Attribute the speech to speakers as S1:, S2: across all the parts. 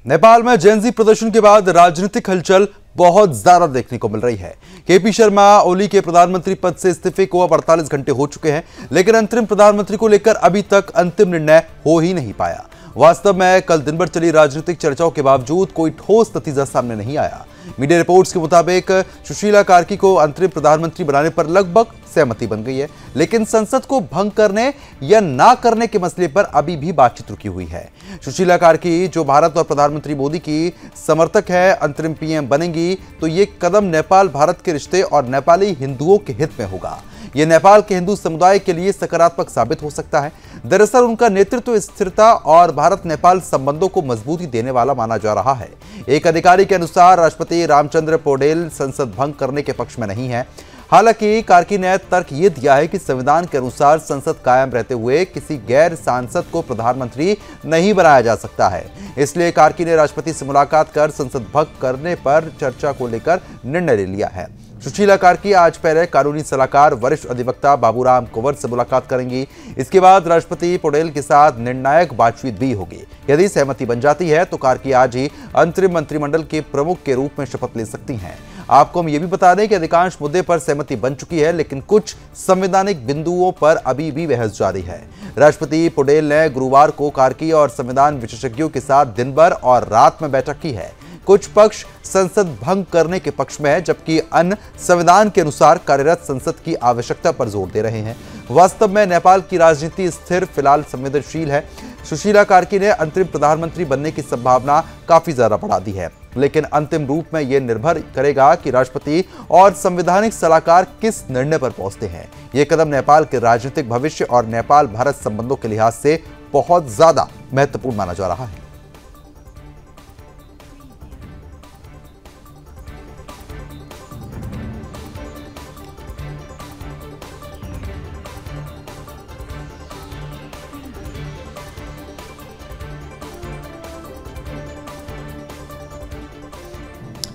S1: नेपाल में जेनजी प्रदर्शन के बाद राजनीतिक हलचल बहुत ज्यादा देखने को मिल रही है। केपी शर्मा ओली के प्रधानमंत्री पद से इस्तीफे को अब 48 घंटे हो चुके हैं, लेकिन अंतरिम प्रधानमंत्री को लेकर अभी तक अंतिम निर्णय हो ही नहीं पाया। वास्तव में कल दिन भर चली राजनीतिक चर्चाओं के बावजूद कोई ठोस नतीजा सामने नहीं आया। मीडिया रिपोर्ट्स के मुताबिक सुशीला कार्की को अंतरिम प्रधानमंत्री बनाने पर लगभग सहमति बन गई है, लेकिन संसद को भंग करने या ना करने के मसले पर अभी भी बातचीत रुकी हुई है। सुशीला कार्की, जो भारत और प्रधानमंत्री मोदी की समर्थक है, अंतरिम पीएम बनेंगी तो ये कदम नेपाल भारत के रिश्ते और नेपाली हिंदुओं के हित में होगा। यह नेपाल के हिंदू समुदाय के लिए सकारात्मक साबित हो सकता है। दरअसल उनका नेतृत्व स्थिरता और भारत नेपाल संबंधों को मजबूती देने वाला माना जा रहा है। एक अधिकारी के अनुसार राष्ट्रपति रामचंद्र पौडेल संसद भंग करने के पक्ष में नहीं है। हालांकि कार्की ने तर्क ये दिया है कि संविधान के अनुसार संसद कायम रहते हुए किसी गैर सांसद को प्रधानमंत्री नहीं बनाया जा सकता है। इसलिए कार्की ने राष्ट्रपति से मुलाकात कर संसद भंग करने पर चर्चा को लेकर निर्णय ले लिया है। सुशीला कार्की आज पहले कानूनी सलाहकार वरिष्ठ अधिवक्ता बाबूराम कुंवर से मुलाकात करेंगी। इसके बाद राष्ट्रपति पौडेल के साथ निर्णायक बातचीत भी होगी। यदि सहमति बन जाती है तो कार्की आज ही अंतरिम मंत्रिमंडल के प्रमुख के रूप में शपथ ले सकती हैं। आपको हम ये भी बता दें कि अधिकांश मुद्दे पर सहमति बन चुकी है, लेकिन कुछ संवैधानिक बिंदुओं पर अभी भी बहस जारी है। राष्ट्रपति पौडेल ने गुरुवार को कार्की और संविधान विशेषज्ञों के साथ दिन भर और रात में बैठक की है। कुछ पक्ष संसद भंग करने के पक्ष में है, जबकि अन्य संविधान के अनुसार कार्यरत संसद की आवश्यकता पर जोर दे रहे हैं। वास्तव में नेपाल की राजनीति स्थिर, फिलहाल संवेदनशील है। सुशीला कार्की ने अंतरिम प्रधानमंत्री बनने की संभावना काफी ज्यादा बढ़ा दी है, लेकिन अंतिम रूप में यह निर्भर करेगा कि राष्ट्रपति और संवैधानिक सलाहकार किस निर्णय पर पहुंचते हैं। यह कदम नेपाल के राजनीतिक भविष्य और नेपाल भारत संबंधों के लिहाज से बहुत ज्यादा महत्वपूर्ण माना जा रहा है।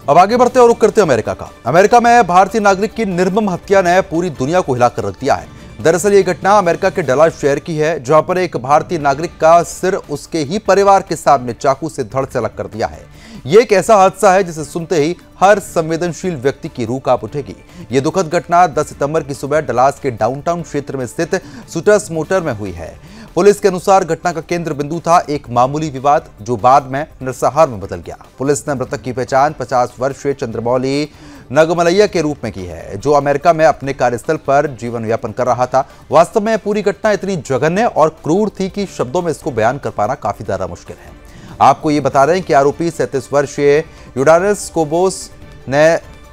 S1: अब आगे बढ़ते और रुख करते अमेरिका का। अमेरिका में भारतीय नागरिक की निर्मम हत्या ने पूरी दुनिया को हिलाकर रख दिया है। दरअसल ये घटना अमेरिका के डलास शहर की है, जहां पर एक भारतीय नागरिक का सिर उसके ही परिवार के सामने चाकू से धड़ से अलग कर दिया है। ये एक ऐसा हादसा है जिसे सुनते ही हर संवेदनशील व्यक्ति की रूह कांप उठेगी। ये दुखद घटना 10 सितंबर की सुबह डलास के डाउनटाउन क्षेत्र में स्थित सुटर्स मोटर में हुई है। पुलिस के अनुसार घटना का केंद्र बिंदु था एक मामूली विवाद, जो बाद में नरसंहार में बदल गया। पुलिस ने मृतक की पहचान 50 वर्षीय चंद्रमौली नगमलैया के रूप में की है, जो अमेरिका में अपने कार्यस्थल पर जीवन यापन कर रहा था। वास्तव में पूरी घटना इतनी जघन्य और क्रूर थी कि शब्दों में इसको बयान कर पाना काफी ज्यादा मुश्किल है। आपको ये बता रहे हैं कि आरोपी 37 वर्षीय यूडानस कोबोस ने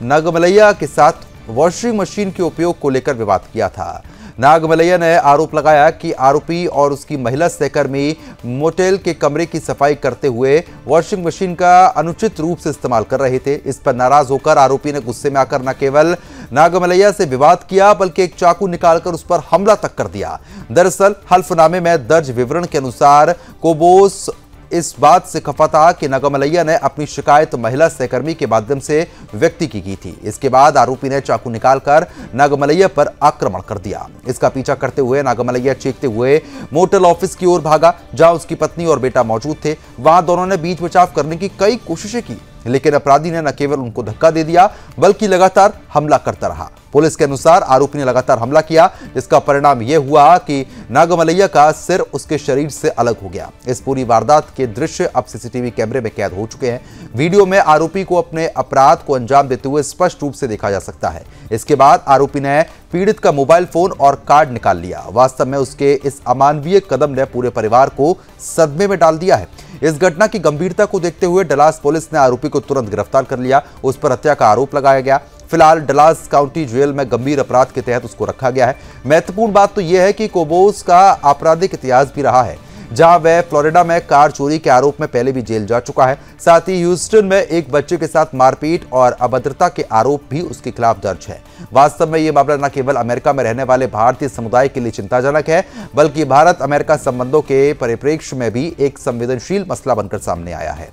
S1: नगमलैया के साथ वॉशिंग मशीन के उपयोग को लेकर विवाद किया था। नागमलैया ने आरोप लगाया कि आरोपी और उसकी महिला सहकर्मी मोटेल के कमरे की सफाई करते हुए वॉशिंग मशीन का अनुचित रूप से इस्तेमाल कर रहे थे। इस पर नाराज होकर आरोपी ने गुस्से में आकर न केवल नागमलैया से विवाद किया, बल्कि एक चाकू निकालकर उस पर हमला तक कर दिया। दरअसल हल्फनामे में दर्ज विवरण के अनुसार कोबोस इस बात से खफा था कि नगमलैया ने अपनी शिकायत महिला सहकर्मी के माध्यम से व्यक्त की थी। इसके बाद आरोपी ने चाकू निकालकर नगमलैया पर आक्रमण कर दिया। इसका पीछा करते हुए नगमलैया चीखते हुए मोटेल ऑफिस की ओर भागा, जहां उसकी पत्नी और बेटा मौजूद थे। वहां दोनों ने बीच बचाव करने की कई कोशिशें की, लेकिन अपराधी ने न केवल उनको धक्का दे दिया, बल्कि लगातार हमला करता रहा। पुलिस के अनुसार आरोपी ने लगातार हमला किया, जिसका परिणाम यह हुआ कि नागमलैया का सिर उसके शरीर से अलग हो गया। इस पूरी वारदात के दृश्य अब सीसीटीवी कैमरे में कैद हो चुके हैं। वीडियो में आरोपी को अपने अपराध को अंजाम देते हुए स्पष्ट रूप से देखा जा सकता है। इसके बाद आरोपी ने पीड़ित का मोबाइल फोन और कार्ड निकाल लिया। वास्तव में उसके इस अमानवीय कदम ने पूरे परिवार को सदमे में डाल दिया है। इस घटना की गंभीरता को देखते हुए डलास पुलिस ने आरोपी को तुरंत गिरफ्तार कर लिया। उस पर हत्या का आरोप लगाया गया। फिलहाल डलास काउंटी जेल में गंभीर अपराध के तहत उसको रखा गया है। महत्वपूर्ण बात तो यह है कि कोबोस का आपराधिक इतिहास भी रहा है, जहां वह फ्लोरिडा में कार चोरी के आरोप में पहले भी जेल जा चुका है। साथ ही ह्यूस्टन में एक बच्चे के साथ मारपीट और अभद्रता के आरोप भी उसके खिलाफ दर्ज है। वास्तव में यह मामला न केवल अमेरिका में रहने वाले भारतीय समुदाय के लिए चिंताजनक है, बल्कि भारत अमेरिका संबंधों के परिप्रेक्ष्य में भी एक संवेदनशील मसला बनकर सामने आया है।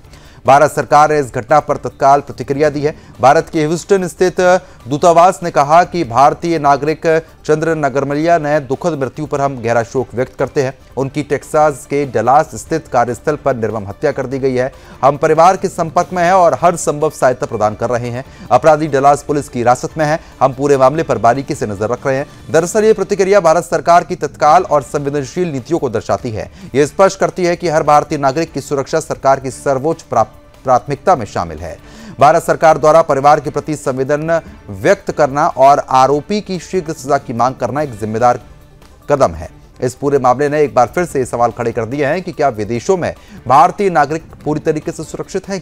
S1: भारत सरकार ने इस घटना पर तत्काल प्रतिक्रिया दी है। भारत के ह्यूस्टन स्थित दूतावास ने कहा कि भारतीय नागरिक चंद्र नगरमलिया ने दुखद मृत्यु पर हम गहरा शोक व्यक्त करते हैं। उनकी टेक्सास के डलास स्थित कार्यस्थल पर निर्मम हत्या कर दी गई है। हम परिवार के संपर्क में हैं और हर संभव सहायता प्रदान कर रहे हैं। अपराधी डलास पुलिस की हिरासत में है। हम पूरे मामले पर बारीकी से नजर रख रहे हैं। दरअसल ये प्रतिक्रिया भारत सरकार की तत्काल और संवेदनशील नीतियों को दर्शाती है। ये स्पष्ट करती है कि हर भारतीय नागरिक की सुरक्षा सरकार की सर्वोच्च प्राथमिकता में शामिल है। भारत सरकार द्वारा परिवार के प्रति संवेदना व्यक्त करना और आरोपी की शीघ्र सजा की मांग करना एक जिम्मेदार कदम है। इस पूरे मामले ने एक बार फिर से सवाल खड़े कर दिए हैं कि क्या विदेशों में भारतीय नागरिक पूरी तरीके से सुरक्षित हैं?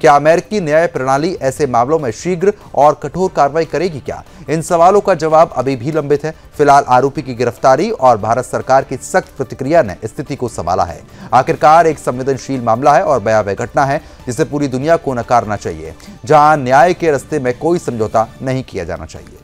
S1: क्या अमेरिकी न्याय प्रणाली ऐसे मामलों में शीघ्र और कठोर कार्रवाई करेगी? क्या इन सवालों का जवाब अभी भी लंबित है। फिलहाल आरोपी की गिरफ्तारी और भारत सरकार की सख्त प्रतिक्रिया ने स्थिति को संभाला है। आखिरकार एक संवेदनशील मामला है और भयावह घटना है जिसे पूरी दुनिया को नकारना चाहिए, जहां न्याय के रास्ते में कोई समझौता नहीं किया जाना चाहिए।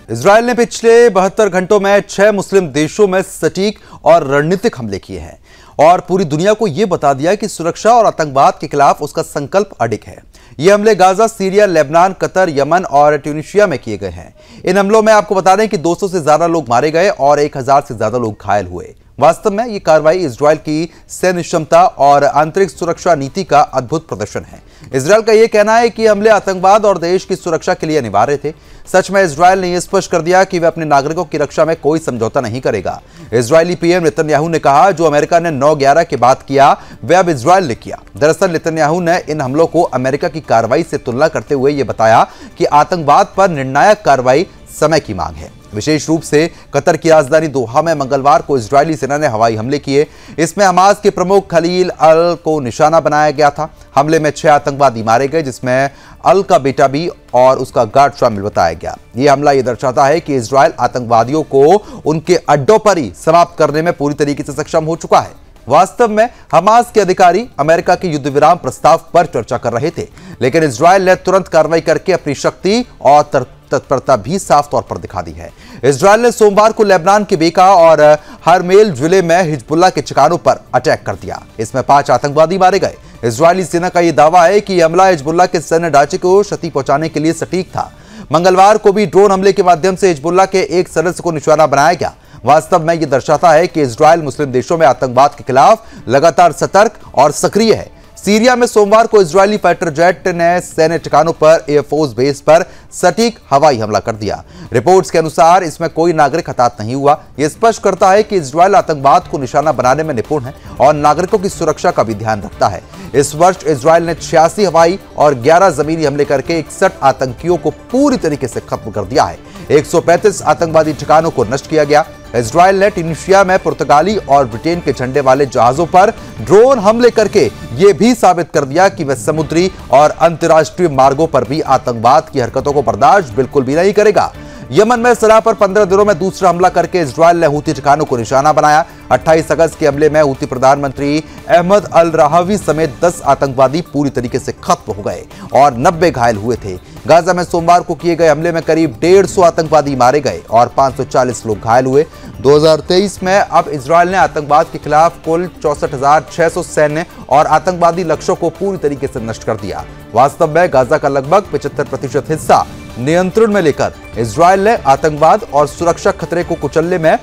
S1: इजरायल ने पिछले 72 घंटों में 6 मुस्लिम देशों में सटीक और रणनीतिक हमले किए हैं और पूरी दुनिया को यह बता दिया कि सुरक्षा और आतंकवाद के खिलाफ उसका संकल्प अडिग है। ये हमले Gaza, Syria, Lebanon, Qatar, Yemen और ट्यूनीशिया में किए गए हैं। इन हमलों में आपको बता दें कि 200 से ज्यादा लोग मारे गए और 1000 से ज्यादा लोग घायल हुए। वास्तव में यह कार्रवाई इजरायल की सैन्य क्षमता और आंतरिक सुरक्षा नीति का अद्भुत प्रदर्शन है। इजरायल का यह कहना है कि हमले आतंकवाद और देश की सुरक्षा के लिए अनिवार्य थे। सच में इजरायल ने यह स्पष्ट कर दिया कि वह अपने नागरिकों की रक्षा में कोई समझौता नहीं करेगा। इजरायली पीएम नेतन्याहू ने कहा, जो अमेरिका ने 9/11 के बाद किया वह अब इजरायल ने किया। दरअसल नेतन्याहू ने इन हमलों को अमेरिका की कार्रवाई से तुलना करते हुए यह बताया कि आतंकवाद पर निर्णायक कार्रवाई समय की मांग है। विशेष रूप से कतर की राजधानी दोहा में मंगलवार को इजरायली सेना ने हवाई हमले किए। इसमें हमास के प्रमुख खलील अल को निशाना बनाया गया था। हमले में 6 आतंकवादी मारे गए, जिसमें अल का बेटा भी और उसका गार्ड शामिल बताया गया। यह हमला यह दर्शाता है कि इजरायल आतंकवादियों को उनके अड्डों पर ही समाप्त करने में पूरी तरीके से सक्षम हो चुका है। वास्तव में हमास के अधिकारी अमेरिका के युद्ध विराम प्रस्ताव पर चर्चा कर रहे थे, लेकिन इजरायल ने तुरंत कार्रवाई करके अपनी शक्ति और तत्परता भी साफ तौर पर दिखा दी है। इजरायल ने सोमवार को लेबनान के बेका और हरमेल जिले में हिजबुल्लाह के ठिकानों पर अटैक कर दिया। इसमें 5 आतंकवादी मारे गए। इजरायली सेना का यह दावा है कि यह हमला हिजबुल्लाह के सैन्य ढांचे को क्षति पहुंचाने के लिए सटीक था। मंगलवार को भी ड्रोन हमले के माध्यम से हिजबुल्लाह के एक सदस्य को निशाना बनाया गया। वास्तव में यह दर्शाता है कि इजरायल मुस्लिम देशों में आतंकवाद के खिलाफ लगातार सतर्क और सक्रिय है। सीरिया में सोमवार को इजरायली फाइटर जेट ने सैन्य ठिकानों पर एयरफोर्स बेस पर सटीक हवाई हमला कर दिया। रिपोर्ट्स के अनुसार इसमें कोई नागरिक हताहत नहीं हुआ। यह स्पष्ट करता है कि इजरायल आतंकवाद को निशाना बनाने में निपुण है और नागरिकों की सुरक्षा का भी ध्यान रखता है। इस वर्ष इजरायल ने 86 हवाई और 11 जमीनी हमले करके 61 आतंकियों को पूरी तरीके से खत्म कर दिया है। 135 आतंकवादी ठिकानों को नष्ट किया गया। इजरायल ने ट्यूनीशिया में पुर्तगाली और ब्रिटेन के झंडे वाले जहाजों पर ड्रोन हमले करके यह भी साबित कर दिया कि वह समुद्री और अंतर्राष्ट्रीय मार्गों पर भी आतंकवाद की हरकतों को बर्दाश्त बिल्कुल भी नहीं करेगा। यमन में सलाह पर 15 दिनों में दूसरा हमला करके इजरायल ने हूती ठिकानों को निशाना बनाया। 28 अगस्त के हमले में हूती प्रधानमंत्री अहमद अल राहवी समेत 10 आतंकवादी पूरी तरीके से खत्म हो गए और 90 घायल हुए थे। गाजा में सोमवार को किए गए हमले में करीब 150 आतंकवादी मारे गए और 540 लोग घायल हुए। 2023 में अब इजरायल ने आतंकवाद के खिलाफ कुल 64,600 सैन्य और आतंकवादी लक्ष्यों को पूरी तरीके से नष्ट कर दिया। वास्तव में गाजा का लगभग 75% हिस्सा नियंत्रण में लेकर इजरायल ने आतंकवाद और सुरक्षा खतरे को कुचलने में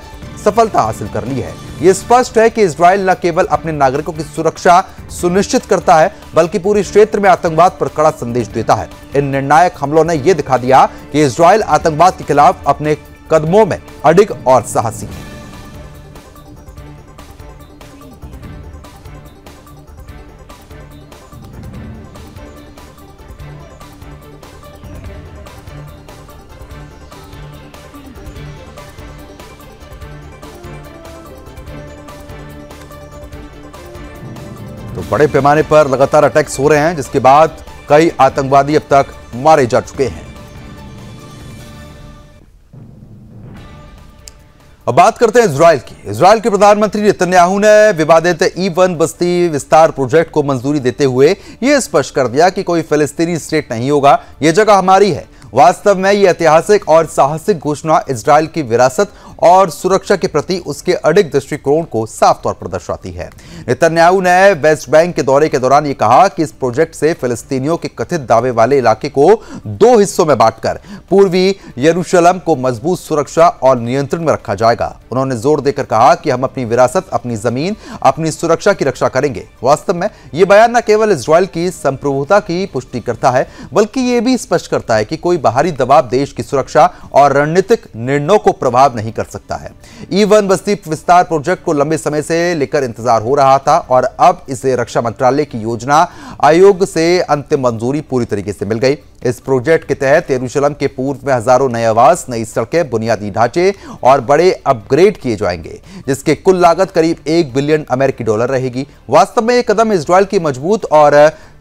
S1: सफलता हासिल कर ली है। यह स्पष्ट है कि इजरायल न केवल अपने नागरिकों की सुरक्षा सुनिश्चित करता है, बल्कि पूरे क्षेत्र में आतंकवाद पर कड़ा संदेश देता है। इन निर्णायक हमलों ने यह दिखा दिया कि इजरायल आतंकवाद के खिलाफ अपने कदमों में अडिग और साहसी है। तो बड़े पैमाने पर लगातार अटैक्स हो रहे हैं, जिसके बाद कई आतंकवादी अब तक मारे जा चुके हैं। अब बात करते हैं इजरायल की। इजरायल के प्रधानमंत्री नेतन्याहू ने विवादित E1 बस्ती विस्तार प्रोजेक्ट को मंजूरी देते हुए यह स्पष्ट कर दिया कि कोई फिलिस्तीनी स्टेट नहीं होगा, यह जगह हमारी है। वास्तव में यह ऐतिहासिक और साहसिक घोषणा इजरायल की विरासत और सुरक्षा के प्रति उसके अडिग दृष्टिकोण को साफ तौर पर दर्शाती है। नेतन्याहू ने वेस्ट बैंक के दौरे के दौरान यह कहा कि इस प्रोजेक्ट से फिलिस्तीनियों के कथित दावे वाले इलाके को 2 हिस्सों में बांटकर पूर्वी यरूशलेम को मजबूत सुरक्षा और नियंत्रण में रखा जाएगा। उन्होंने जोर देकर कहा कि हम अपनी विरासत, अपनी जमीन, अपनी सुरक्षा की रक्षा करेंगे। वास्तव में यह बयान न केवल इजरायल की संप्रभुता की पुष्टि करता है, बल्कि यह भी स्पष्ट करता है कि कोई बाहरी दबाव देश की सुरक्षा और रणनीतिक निर्णयों को प्रभाव नहीं कर सकता है। E1 बस्ती विस्तार प्रोजेक्ट को लंबे समय से लेकर इंतजार हो रहा था और अब इसे रक्षा मंत्रालय की योजना आयोग से अंतिम मंजूरी पूरी तरीके से मिल गई। इस प्रोजेक्ट के तहत यरूशलेम के पूर्व में हजारों नए आवास, नई सड़कें, बुनियादी ढांचे और बड़े अपग्रेड किए जाएंगे, जिसके कुल लागत करीब $1 बिलियन अमेरिकी डॉलर रहेगी। वास्तव में यह कदम इजरायल की मजबूत और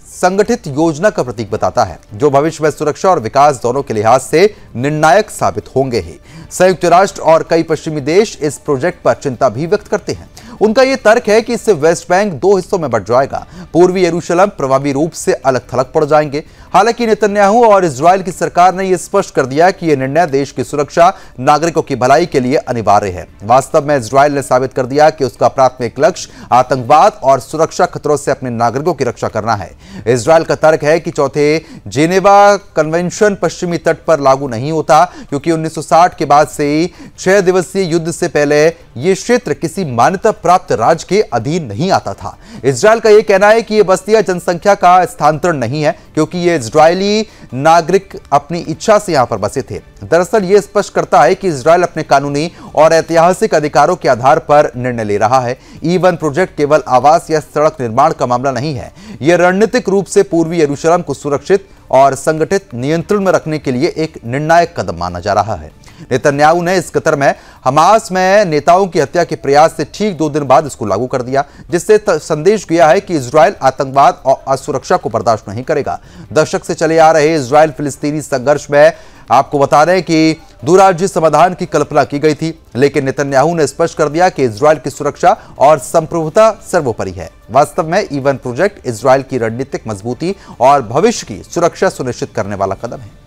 S1: संगठित योजना का प्रतीक बताता है, जो भविष्य में सुरक्षा और विकास दोनों के लिहाज से निर्णायक साबित होंगे ही। संयुक्त राष्ट्र और कई पश्चिमी देश इस प्रोजेक्ट पर चिंता भी व्यक्त करते हैं। उनका यह तर्क है कि इससे वेस्ट बैंक 2 हिस्सों में बंट जाएगा, पूर्वी यरूशलेम प्रभावी रूप से अलग थलग पड़ जाएंगे। हालांकि नेतन्याहू और इजरायल की सरकार ने यह स्पष्ट कर दिया कि यह निर्णय देश की सुरक्षा, नागरिकों की भलाई के लिए अनिवार्य है। वास्तव में इजरायल ने साबित कर दिया कि उसका प्राथमिक लक्ष्य आतंकवाद और सुरक्षा खतरों से अपने नागरिकों की रक्षा करना है। इजरायल का तर्क है कि चौथे जेनेवा कन्वेंशन पश्चिमी तट पर लागू नहीं होता, क्योंकि 1960 के बाद से 6 दिवसीय युद्ध से पहले यह क्षेत्र किसी मान्यता प्राप्त राज्य के अधीन नहीं आता था। इजरायल का यह कहना है कि यह बस्तियां जनसंख्या का स्थानांतरण नहीं है, क्योंकि ये इजरायली नागरिक अपनी इच्छा से यहां पर बसे थे। दरअसल यह स्पष्ट करता है कि इजरायल अपने कानूनी और ऐतिहासिक अधिकारों के आधार पर निर्णय ले रहा है। E1 प्रोजेक्ट केवल आवास या सड़क निर्माण का मामला नहीं है, यह रणनीतिक रूप से पूर्वी यरूशलेम को सुरक्षित और संगठित नियंत्रण में रखने के लिए एक निर्णायक कदम माना जा रहा है। नेतन्याहू ने इस कतर में हमास में नेताओं की हत्या के प्रयास से ठीक 2 दिन बाद इसको लागू कर दिया, जिससे संदेश गया है कि इजरायल आतंकवाद और असुरक्षा को बर्दाश्त नहीं करेगा। दशक से चले आ रहे इजरायल फिलिस्तीनी संघर्ष में आपको बता दें कि द्विराज्य समाधान की कल्पना की गई थी, लेकिन नेतन्याहू ने स्पष्ट कर दिया कि इजरायल की सुरक्षा और संप्रभुता सर्वोपरि है। वास्तव में E1 प्रोजेक्ट इजरायल की रणनीतिक मजबूती और भविष्य की सुरक्षा सुनिश्चित करने वाला कदम है।